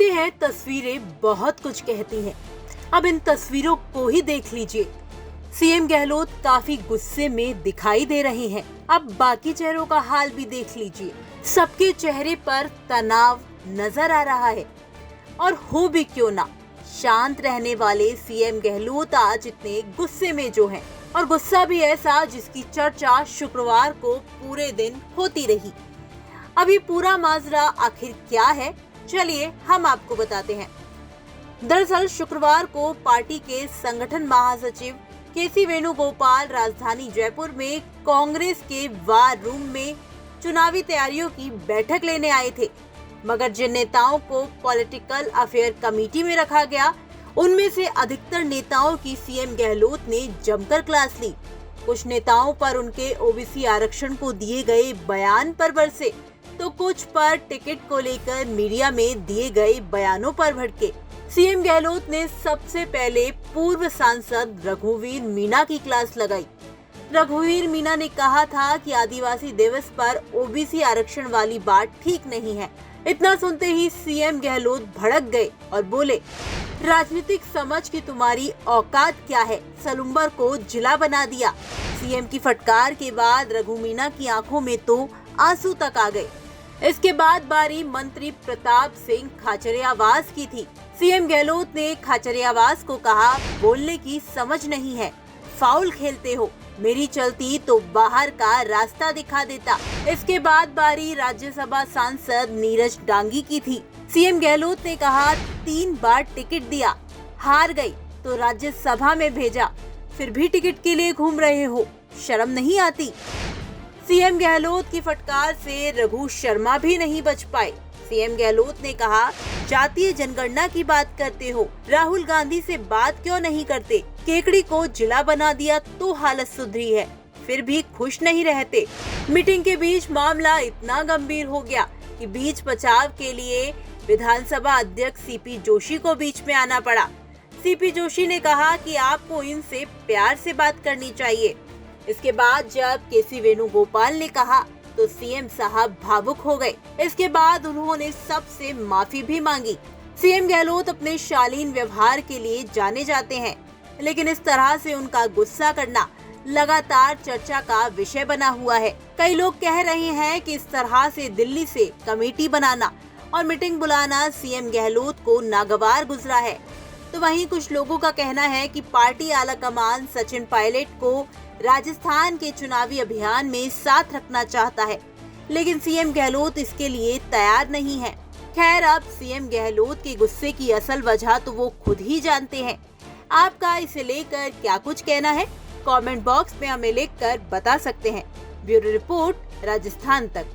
कहते हैं तस्वीरें बहुत कुछ कहती हैं। अब इन तस्वीरों को ही देख लीजिए। सीएम गहलोत काफी गुस्से में दिखाई दे रहे हैं। अब बाकी चेहरों का हाल भी देख लीजिए। सबके चेहरे पर तनाव नजर आ रहा है। और हो भी क्यों ना, शांत रहने वाले सीएम गहलोत आज इतने गुस्से में जो हैं, और गुस्सा भी ऐसा जिसकी चर्चा शुक्रवार को पूरे दिन होती रही। अब ये पूरा माजरा आखिर क्या है, चलिए हम आपको बताते हैं। दरअसल शुक्रवार को पार्टी के संगठन महासचिव केसी वेणुगोपाल राजधानी जयपुर में कांग्रेस के वार रूम में चुनावी तैयारियों की बैठक लेने आए थे, मगर जिन नेताओं को पॉलिटिकल अफेयर कमेटी में रखा गया, उनमें से अधिकतर नेताओं की सीएम गहलोत ने जमकर क्लास ली। कुछ नेताओं पर उनके ओबीसी आरक्षण को दिए गए बयान पर बरसे, तो कुछ पर टिकट को लेकर मीडिया में दिए गए बयानों पर भड़के। सीएम गहलोत ने सबसे पहले पूर्व सांसद रघुवीर मीणा की क्लास लगाई। रघुवीर मीणा ने कहा था कि आदिवासी दिवस पर ओबीसी आरक्षण वाली बात ठीक नहीं है। इतना सुनते ही सीएम गहलोत भड़क गए और बोले, राजनीतिक समझ की तुम्हारी औकात क्या है, सलूम्बर को जिला बना दिया। सीएम की फटकार के बाद रघु मीणा की आंखों में तो आंसू तक आ गए। इसके बाद बारी मंत्री प्रताप सिंह खाचरियावास की थी। सीएम गहलोत ने खाचरियावास को कहा, बोलने की समझ नहीं है, फाउल खेलते हो, मेरी चलती तो बाहर का रास्ता दिखा देता। इसके बाद बारी राज्यसभा सांसद नीरज डांगी की थी। सीएम गहलोत ने कहा, 3 बार टिकट दिया, हार गई तो राज्यसभा में भेजा, फिर भी टिकट के लिए घूम रहे हो, शर्म नहीं आती। सीएम गहलोत की फटकार से रघु शर्मा भी नहीं बच पाए। सीएम गहलोत ने कहा, जातीय जनगणना की बात करते हो, राहुल गांधी से बात क्यों नहीं करते? केकड़ी को जिला बना दिया तो हालत सुधरी है, फिर भी खुश नहीं रहते। मीटिंग के बीच मामला इतना गंभीर हो गया कि बीच बचाव के लिए विधानसभा अध्यक्ष सीपी जोशी को बीच में आना पड़ा। सीपी जोशी ने कहा कि आपको इनसे प्यार से बात करनी चाहिए। इसके बाद जब केसी वेणुगोपाल ने कहा तो सीएम साहब भावुक हो गए। इसके बाद उन्होंने सबसे माफी भी मांगी। सीएम गहलोत अपने शालीन व्यवहार के लिए जाने जाते हैं, लेकिन इस तरह से उनका गुस्सा करना लगातार चर्चा का विषय बना हुआ है। कई लोग कह रहे हैं कि इस तरह से दिल्ली से कमेटी बनाना और मीटिंग बुलाना सीएम गहलोत को नागवार गुजरा है। तो वहीं कुछ लोगों का कहना है कि पार्टी आलाकमान सचिन पायलट को राजस्थान के चुनावी अभियान में साथ रखना चाहता है, लेकिन सीएम गहलोत इसके लिए तैयार नहीं है। खैर, अब सीएम गहलोत के गुस्से की असल वजह तो वो खुद ही जानते हैं। आपका इसे लेकर क्या कुछ कहना है, कमेंट बॉक्स में हमें लिखकर बता सकते हैं। ब्यूरो रिपोर्ट, राजस्थान तक।